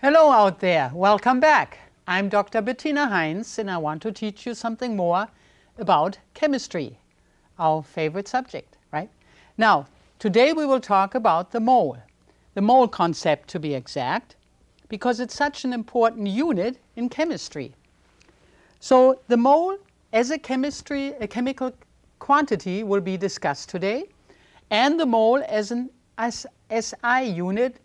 Hello out there, welcome back. I'm Dr. Bettina Heinz and I want to teach you something more about chemistry, our favorite subject, right? Now, today we will talk about the mole concept to be exact, because it's such an important unit in chemistry. So the mole as a chemical quantity will be discussed today, and the mole as an SI unit.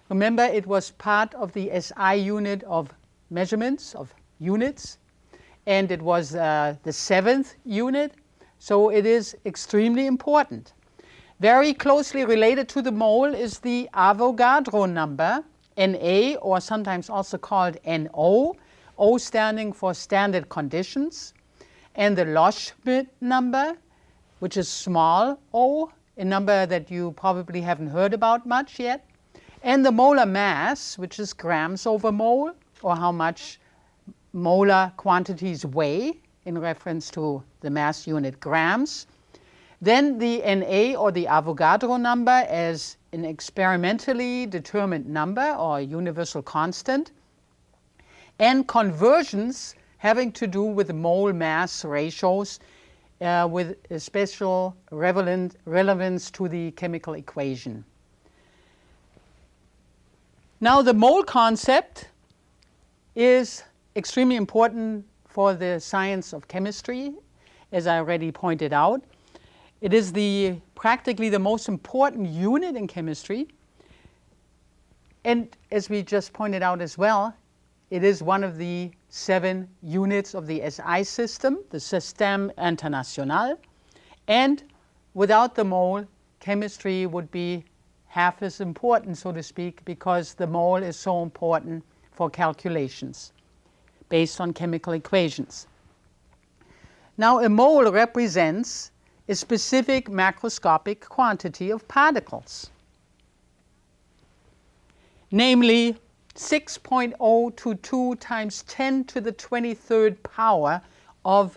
Remember, it was part of the SI unit of measurements, of units, and it was the 7th unit, so it is extremely important. Very closely related to the mole is the Avogadro number, Na, or sometimes also called NO, O standing for standard conditions, and the Loschmidt number, which is small o, a number that you probably haven't heard about much yet, and the molar mass, which is grams over mole, or how much molar quantities weigh in reference to the mass unit grams. Then the Na, or the Avogadro number, as an experimentally determined number or universal constant, and conversions having to do with mole mass ratios with a special relevance to the chemical equation. Now, the mole concept is extremely important for the science of chemistry, as I already pointed out. It is practically the most important unit in chemistry, and as we just pointed out as well, it is one of the 7 units of the SI system, the Système International, and without the mole, chemistry would be half as important, so to speak, because the mole is so important for calculations based on chemical equations. Now, a mole represents a specific macroscopic quantity of particles, namely 6.022 times 10 to the 23rd power of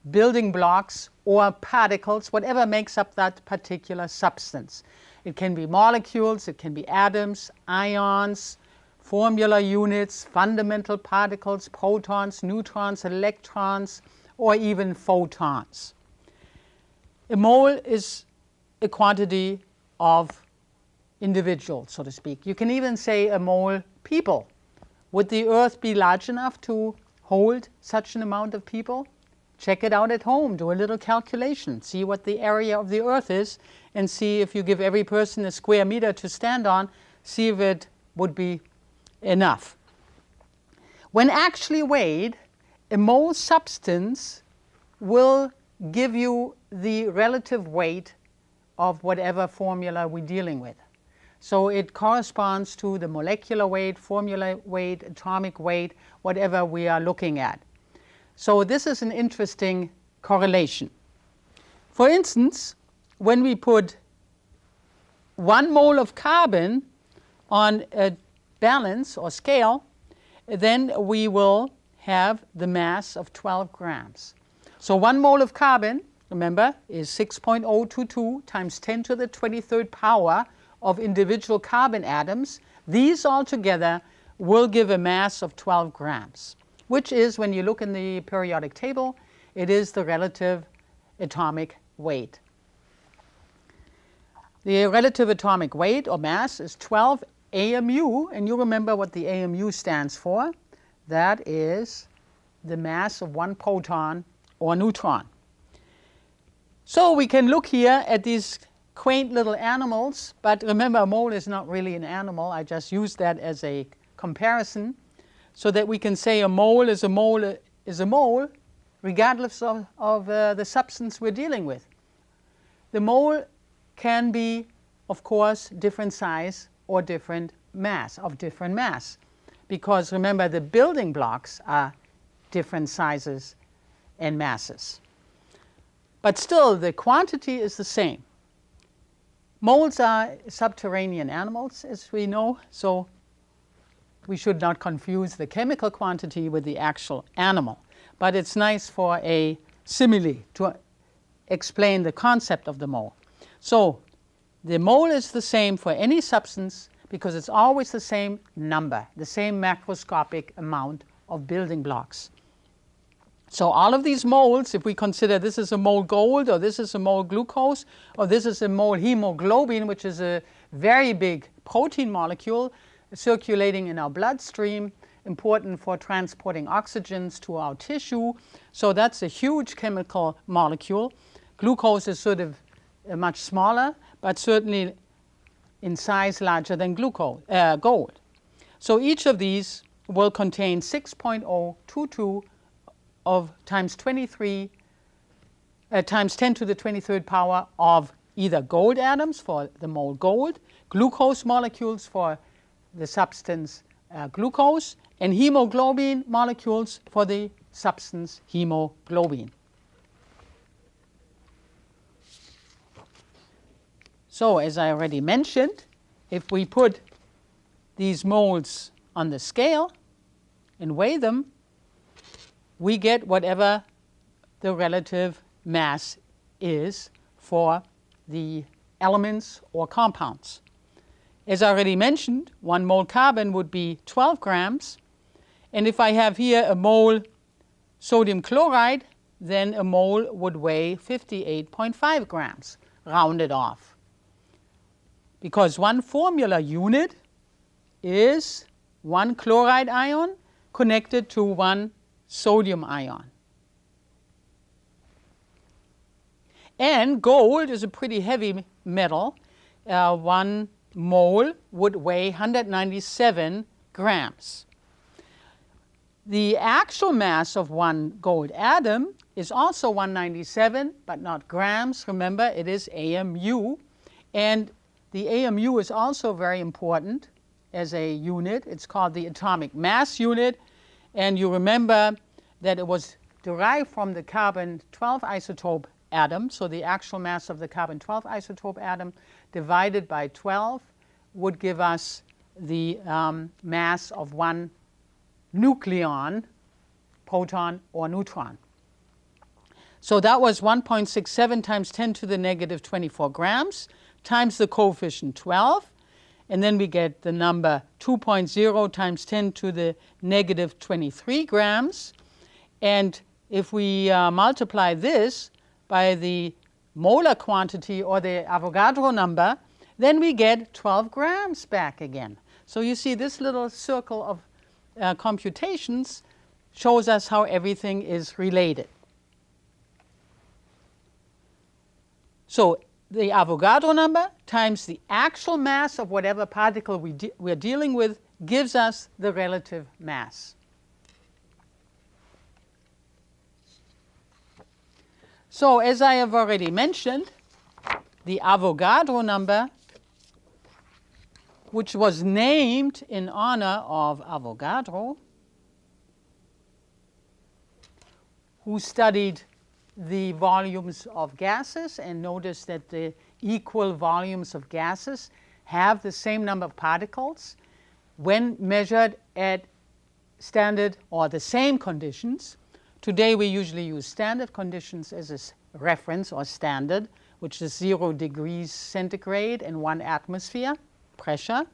building blocks or particles, whatever makes up that particular substance. It can be molecules, it can be atoms, ions, formula units, fundamental particles, protons, neutrons, electrons, or even photons. A mole is a quantity of individuals, so to speak. You can even say a mole people. Would the Earth be large enough to hold such an amount of people? Check it out at home, do a little calculation, see what the area of the Earth is, and see if you give every person a square meter to stand on, see if it would be enough. When actually weighed, a mole substance will give you the relative weight of whatever formula we're dealing with. So it corresponds to the molecular weight, formula weight, atomic weight, whatever we are looking at. So this is an interesting correlation. For instance, when we put 1 mole of carbon on a balance or scale, then we will have the mass of 12 grams. So 1 mole of carbon, remember, is 6.022 times 10 to the 23rd power of individual carbon atoms. These all together will give a mass of 12 grams, which is, when you look in the periodic table, it is the relative atomic weight. The relative atomic weight or mass is 12 AMU, and you remember what the AMU stands for. That is the mass of 1 proton or neutron. So we can look here at these quaint little animals, but remember, a mole is not really an animal. I just used that as a comparison so that we can say a mole is a mole is a mole regardless of the substance we're dealing with. The mole can be, of course, different size or different mass, because remember, the building blocks are different sizes and masses. But still, the quantity is the same. Moles are subterranean animals, as we know, so we should not confuse the chemical quantity with the actual animal. But it's nice for a simile to explain the concept of the mole. So the mole is the same for any substance, because it's always the same number, the same macroscopic amount of building blocks. So all of these moles, if we consider this is a mole gold, or this is a mole glucose, or this is a mole hemoglobin, which is a very big protein molecule circulating in our bloodstream, important for transporting oxygens to our tissue. So that's a huge chemical molecule. Glucose is sort of much smaller, but certainly in size larger than gold. So each of these will contain 6.022 of times 23 times 10 to the 23rd power of either gold atoms for the mole gold, glucose molecules for the substance glucose, and hemoglobin molecules for the substance hemoglobin. So as I already mentioned, if we put these moles on the scale and weigh them, we get whatever the relative mass is for the elements or compounds. As I already mentioned, 1 mole carbon would be 12 grams. And if I have here a mole sodium chloride, then a mole would weigh 58.5 grams, rounded off. Because one formula unit is 1 chloride ion connected to 1 sodium ion. And gold is a pretty heavy metal. 1 mole would weigh 197 grams. The actual mass of 1 gold atom is also 197, but not grams. Remember, it is AMU. And the AMU is also very important as a unit. It's called the atomic mass unit. And you remember that it was derived from the carbon-12 isotope atom. So the actual mass of the carbon-12 isotope atom divided by 12 would give us the mass of 1 nucleon, proton, or neutron. So that was 1.67 times 10 to the negative 24 grams times the coefficient 12. And then we get the number 2.0 times 10 to the negative 23 grams. And if we multiply this by the molar quantity or the Avogadro number, then we get 12 grams back again. So you see this little circle of computations shows us how everything is related. So the Avogadro number times the actual mass of whatever particle we're dealing with gives us the relative mass. So as I have already mentioned, the Avogadro number, which was named in honor of Avogadro, who studied the volumes of gases and noticed that the equal volumes of gases have the same number of particles when measured at standard or the same conditions. Today we usually use standard conditions as a reference or standard, which is 0 degrees centigrade and 1 atmosphere pressure.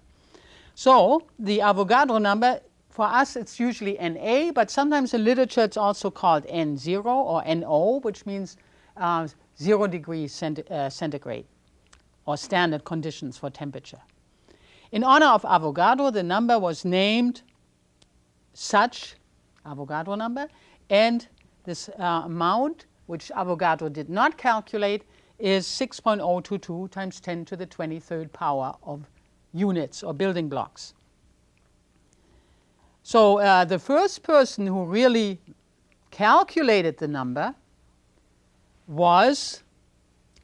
So the Avogadro number, for us it's usually Na, but sometimes in literature it's also called N0 or NO, which means 0 degrees centigrade, or standard conditions for temperature. In honor of Avogadro, the number was named such, Avogadro number, and this amount, which Avogadro did not calculate, is 6.022 times 10 to the 23rd power of units or building blocks. So the first person who really calculated the number was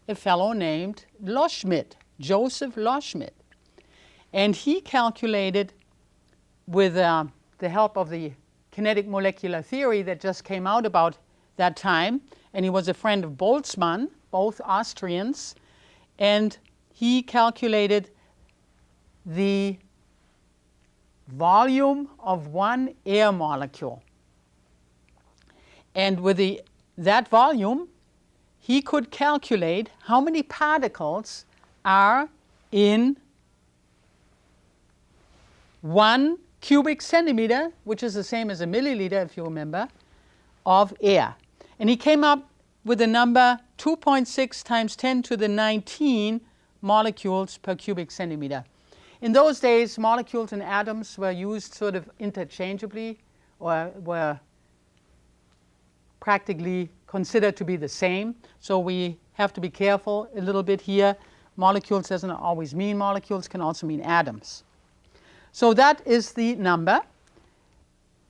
a fellow named Loschmidt, Joseph Loschmidt. And he calculated with the help of the kinetic molecular theory that just came out about that time. And he was a friend of Boltzmann, both Austrians. And he calculated the volume of 1 air molecule. And with that volume, he could calculate how many particles are in 1 cubic centimeter, which is the same as a milliliter, if you remember, of air. And he came up with the number 2.6 times 10 to the 19 molecules per cubic centimeter. In those days, molecules and atoms were used sort of interchangeably, or were practically considered to be the same. So we have to be careful a little bit here. Molecules doesn't always mean molecules, can also mean atoms. So that is the number.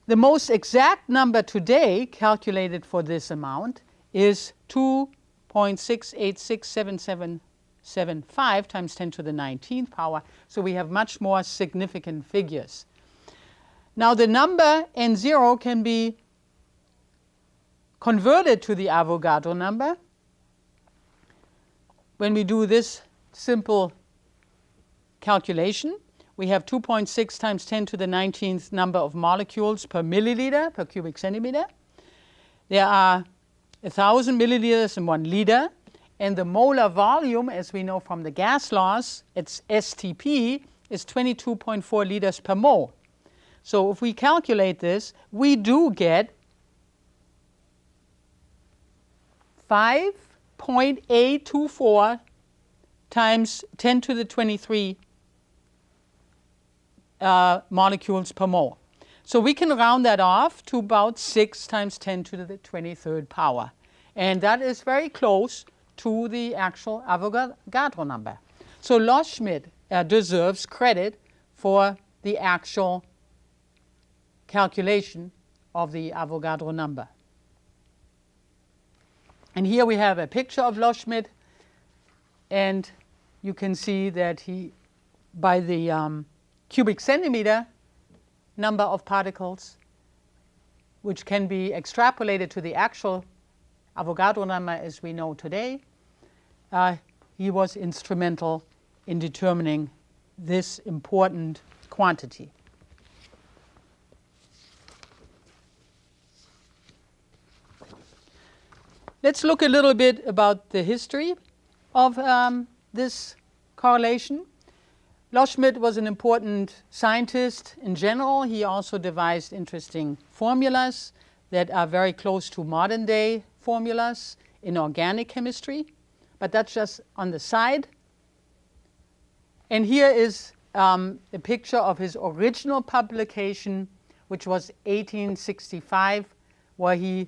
The most exact number today calculated for this amount is 2.686775 times 10 to the 19th power. So we have much more significant figures. Now the number n0 can be converted to the Avogadro number when we do this simple calculation. We have 2.6 times 10 to the 19th number of molecules per milliliter per cubic centimeter. There are 1,000 milliliters in 1 liter, and the molar volume, as we know from the gas laws, its STP, is 22.4 liters per mole. So if we calculate this, we do get 5.824 times 10 to the 23 molecules per mole. So we can round that off to about 6 times 10 to the 23rd power. And that is very close to the actual Avogadro number. So Loschmidt deserves credit for the actual calculation of the Avogadro number. And here we have a picture of Loschmidt, and you can see that he, by the cubic centimeter number of particles, which can be extrapolated to the actual Avogadro number as we know today, he was instrumental in determining this important quantity. Let's look a little bit about the history of this correlation. Loschmidt was an important scientist in general. He also devised interesting formulas that are very close to modern day formulas in organic chemistry, but that's just on the side. And here is a picture of his original publication, which was 1865, where he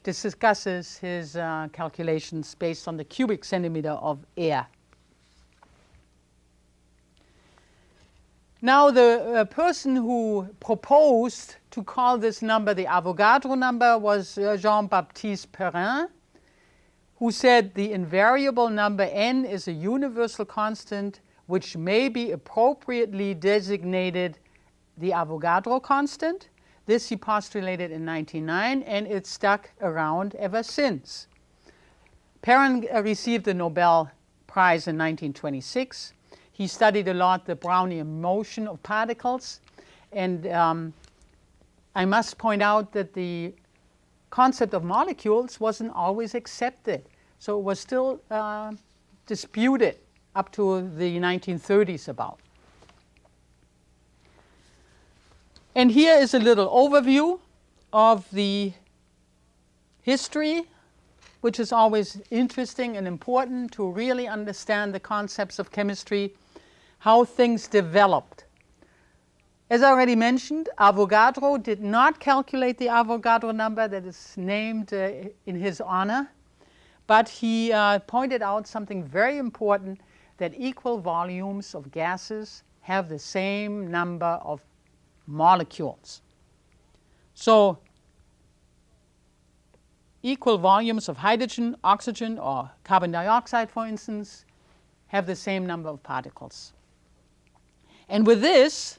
discusses his calculations based on the cubic centimeter of air. Now, the person who proposed to call this number the Avogadro number was Jean-Baptiste Perrin, who said the invariable number n is a universal constant which may be appropriately designated the Avogadro constant. This he postulated in 1909, and it's stuck around ever since. Perrin received the Nobel Prize in 1926. He studied a lot the Brownian motion of particles, and I must point out that the concept of molecules wasn't always accepted. So it was still disputed up to the 1930s about. And here is a little overview of the history, which is always interesting and important to really understand the concepts of chemistry, how things developed. As I already mentioned, Avogadro did not calculate the Avogadro number that is named in his honor, but he pointed out something very important, that equal volumes of gases have the same number of molecules. So equal volumes of hydrogen, oxygen, or carbon dioxide, for instance, have the same number of particles. And with this,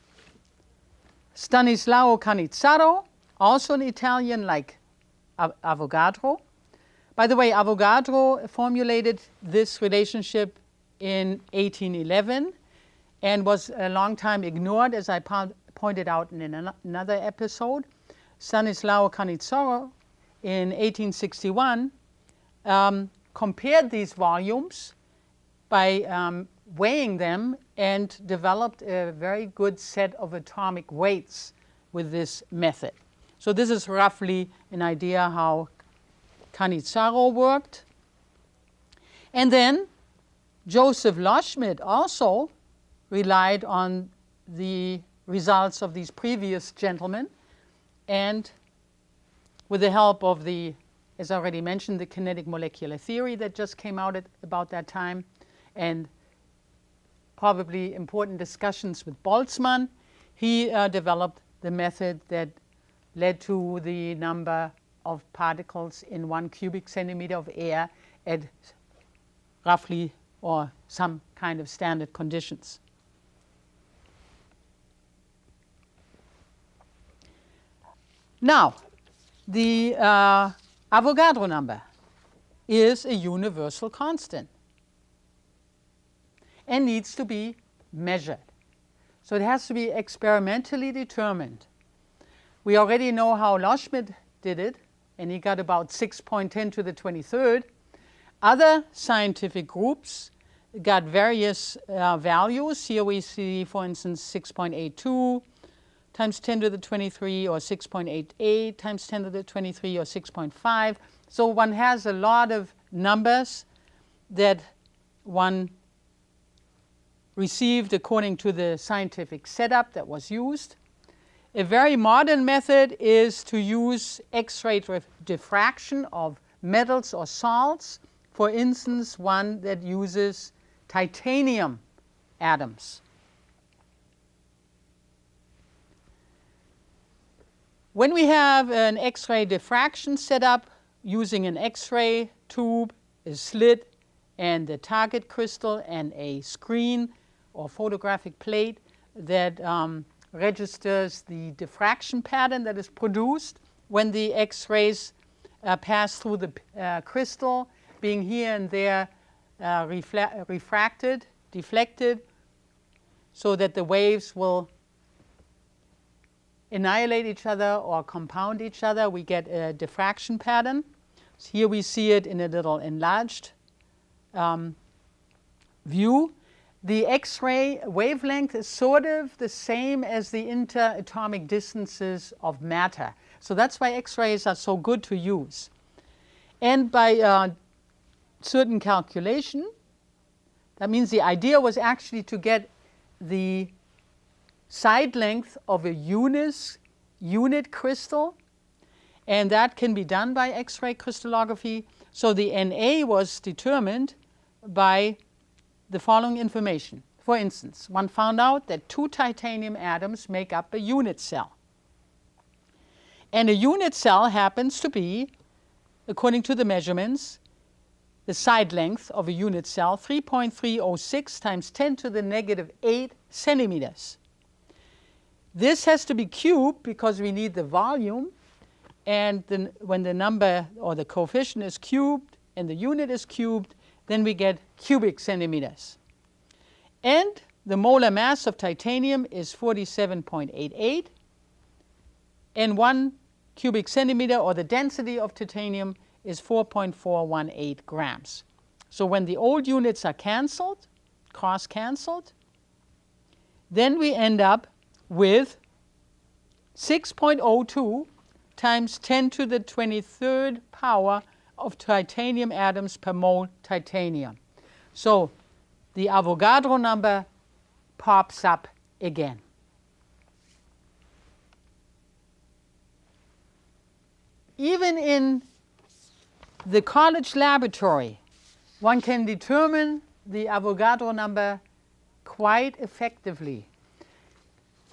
Stanislao Cannizzaro, also an Italian like Avogadro. By the way, Avogadro formulated this relationship in 1811 and was a long time ignored, as I pointed out in another episode. Stanislao Cannizzaro in 1861 compared these volumes by weighing them and developed a very good set of atomic weights with this method. So this is roughly an idea how Cannizzaro worked. And then Joseph Loschmidt also relied on the results of these previous gentlemen, and with the help of the, as I already mentioned, the kinetic molecular theory that just came out at about that time, and probably important discussions with Boltzmann, he developed the method that led to the number of particles in 1 cubic centimeter of air at roughly or some kind of standard conditions. Now, the Avogadro number is a universal constant and needs to be measured. So it has to be experimentally determined. We already know how Loschmidt did it, and he got about 6.10 to the 23rd. Other scientific groups got various values. Here we see, for instance, 6.82 times 10 to the 23, or 6.88 times 10 to the 23, or 6.5. So one has a lot of numbers that one received according to the scientific setup that was used. A very modern method is to use X-ray diffraction of metals or salts. For instance, one that uses titanium atoms. When we have an X-ray diffraction setup using an X-ray tube, a slit, and the target crystal, and a screen or photographic plate that registers the diffraction pattern that is produced when the X-rays pass through the crystal, being here and there refracted, deflected, so that the waves will annihilate each other or compound each other. We get a diffraction pattern. So here we see it in a little enlarged view. The X-ray wavelength is sort of the same as the interatomic distances of matter. So that's why X-rays are so good to use. And by certain calculation, that means the idea was actually to get the side length of a unit crystal, and that can be done by X-ray crystallography. So the Na was determined by the following information. For instance, one found out that 2 titanium atoms make up a unit cell. And a unit cell happens to be, according to the measurements, the side length of a unit cell, 3.306 times 10 to the negative 8 centimeters. This has to be cubed because we need the volume, and then when the number or the coefficient is cubed and the unit is cubed, then we get cubic centimeters. And the molar mass of titanium is 47.88, and 1 cubic centimeter, or the density of titanium, is 4.418 grams. So when the old units are cancelled, cross-cancelled, then we end up with 6.02 times 10 to the 23rd power of titanium atoms per mole titanium. So the Avogadro number pops up again. Even in the college laboratory, one can determine the Avogadro number quite effectively.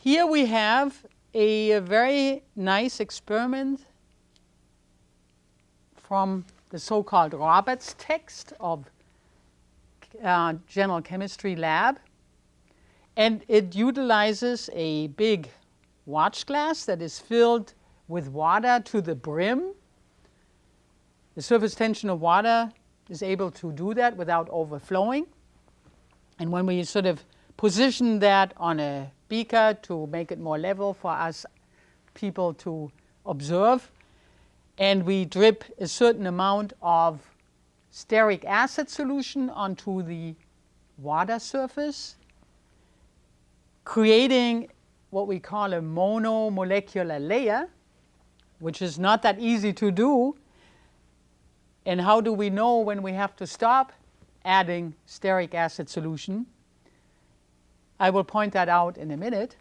Here we have a very nice experiment from the so-called Roberts text of General Chemistry Lab. And it utilizes a big watch glass that is filled with water to the brim. The surface tension of water is able to do that without overflowing. And when we sort of position that on a beaker to make it more level for us people to observe, and we drip a certain amount of stearic acid solution onto the water surface, creating what we call a monomolecular layer, which is not that easy to do. And how do we know when we have to stop adding stearic acid solution? I will point that out in a minute.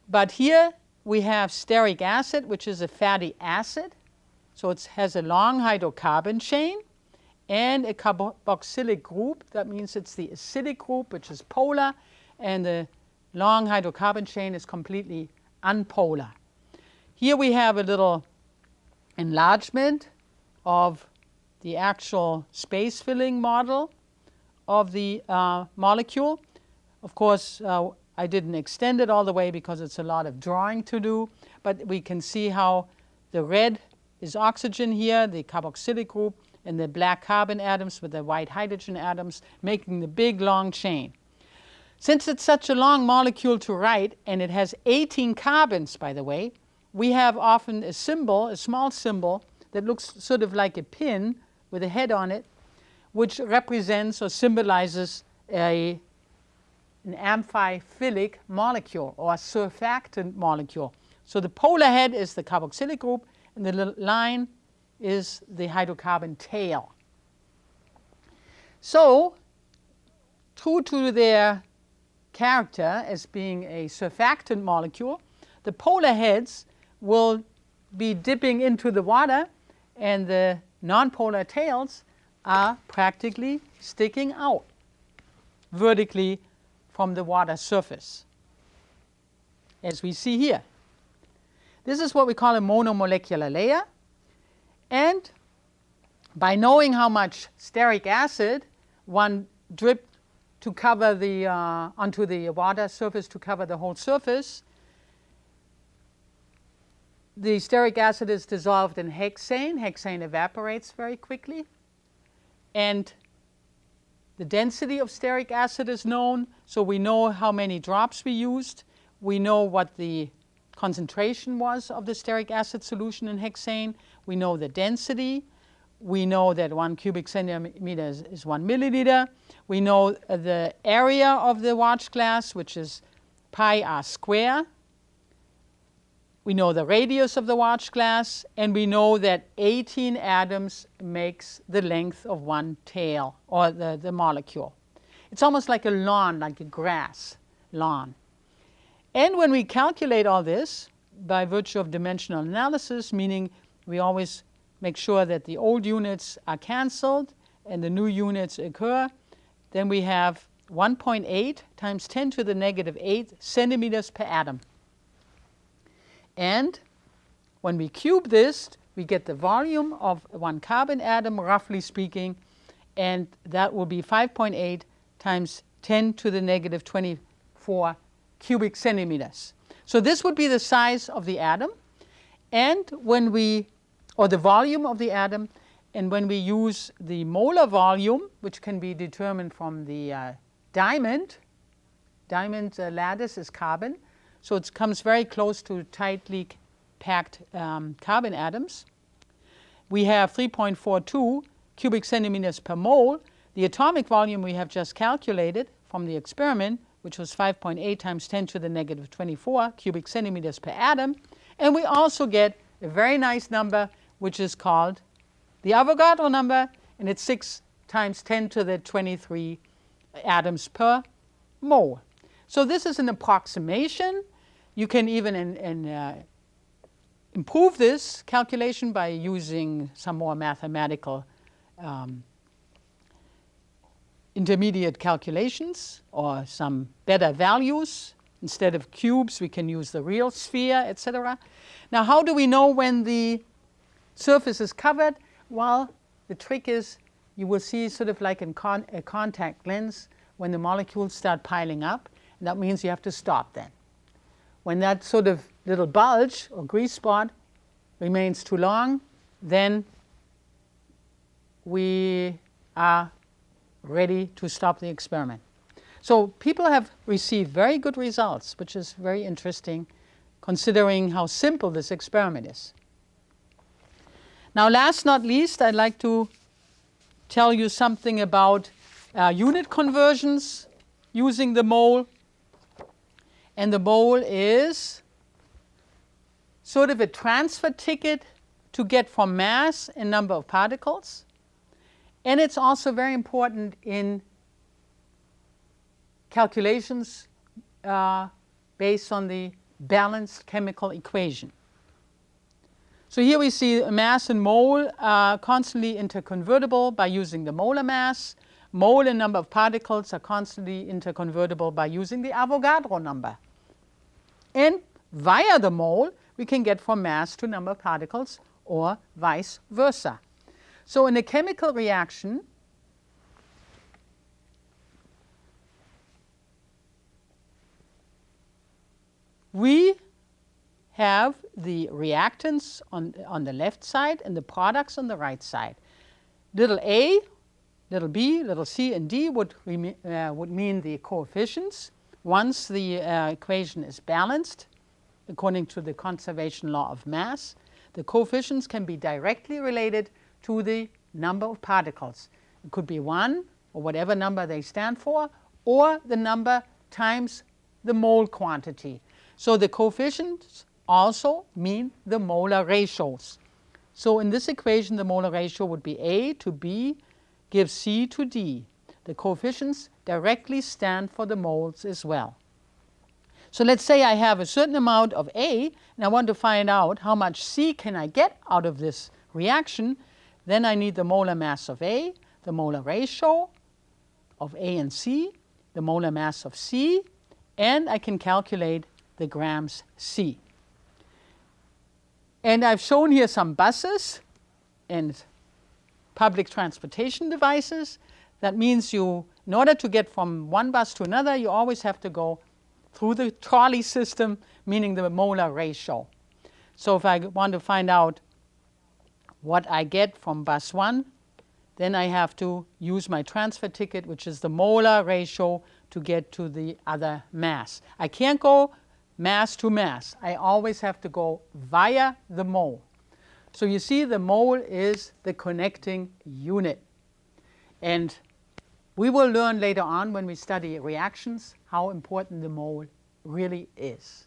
But here we have stearic acid, which is a fatty acid. So it has a long hydrocarbon chain and a carboxylic group. That means it's the acidic group, which is polar, and the long hydrocarbon chain is completely unpolar. Here we have a little enlargement of the actual space filling model of the molecule. Of course, I didn't extend it all the way because it's a lot of drawing to do, but we can see how the red is oxygen here, the carboxylic group, and the black carbon atoms with the white hydrogen atoms, making the big long chain. Since it's such a long molecule to write, and it has 18 carbons, by the way, we have often a symbol, a small symbol, that looks sort of like a pin with a head on it, which represents or symbolizes an amphiphilic molecule or a surfactant molecule. So the polar head is the carboxylic group, and the line is the hydrocarbon tail. So, true to their character as being a surfactant molecule, the polar heads will be dipping into the water, and the nonpolar tails are practically sticking out vertically from the water surface, as we see here. This is what we call a monomolecular layer, and by knowing how much stearic acid one dripped to cover the onto the water surface to cover the whole surface, the stearic acid is dissolved in hexane. Hexane evaporates very quickly, and the density of stearic acid is known, so we know how many drops we used. We know what the concentration was of the stearic acid solution in hexane. We know the density. We know that 1 cubic centimeter is 1 milliliter. We know the area of the watch glass, which is pi r square. We know the radius of the watch glass, and we know that 18 atoms makes the length of one tail, or the molecule. It's almost like a lawn, like a grass lawn. And when we calculate all this by virtue of dimensional analysis, meaning we always make sure that the old units are canceled and the new units occur, then we have 1.8 times 10 to the negative 8 centimeters per atom. And when we cube this, we get the volume of one carbon atom, roughly speaking, and that will be 5.8 times 10 to the negative 24 cubic centimeters. So this would be the size of the atom, and when we, or the volume of the atom, and when we use the molar volume, which can be determined from the diamond lattice is carbon, so it comes very close to tightly packed carbon atoms. We have 3.42 cubic centimeters per mole. The atomic volume we have just calculated from the experiment, which was 5.8 times 10 to the negative 24 cubic centimeters per atom. And we also get a very nice number, which is called the Avogadro number, and it's 6 times 10 to the 23 atoms per mole. So this is an approximation. You can even improve this calculation by using some more mathematical intermediate calculations or some better values. Instead of cubes, we can use the real sphere, etc. Now, how do we know when the surface is covered? Well, the trick is you will see sort of like in a contact lens when the molecules start piling up, and that means you have to stop then. When that sort of little bulge or grease spot remains too long, then we are ready to stop the experiment. So people have received very good results, which is very interesting considering how simple this experiment is. Now, last not least, I'd like to tell you something about unit conversions using the mole. And the mole is sort of a transfer ticket to get from mass and number of particles. And it's also very important in calculations based on the balanced chemical equation. So here we see mass and mole are constantly interconvertible by using the molar mass. Mole and number of particles are constantly interconvertible by using the Avogadro number. And via the mole, we can get from mass to number of particles or vice versa. So in a chemical reaction, we have the reactants on the left side and the products on the right side. Little a, little b, little c, and d would mean the coefficients. Once the equation is balanced, according to the conservation law of mass, the coefficients can be directly related to the number of particles. It could be 1, or whatever number they stand for, or the number times the mole quantity. So the coefficients also mean the molar ratios. So in this equation, the molar ratio would be A to B gives C to D. The coefficients directly stand for the moles as well. So let's say I have a certain amount of A, and I want to find out how much C can I get out of this reaction. Then I need the molar mass of A, the molar ratio of A and C, the molar mass of C, and I can calculate the grams C. And I've shown here some buses and public transportation devices. That means in order to get from one bus to another, you always have to go through the trolley system, meaning the molar ratio. So if I want to find out what I get from bus 1, then I have to use my transfer ticket, which is the molar ratio, to get to the other mass. I can't go mass to mass. I always have to go via the mole. So you see, the mole is the connecting unit. And we will learn later on when we study reactions how important the mole really is.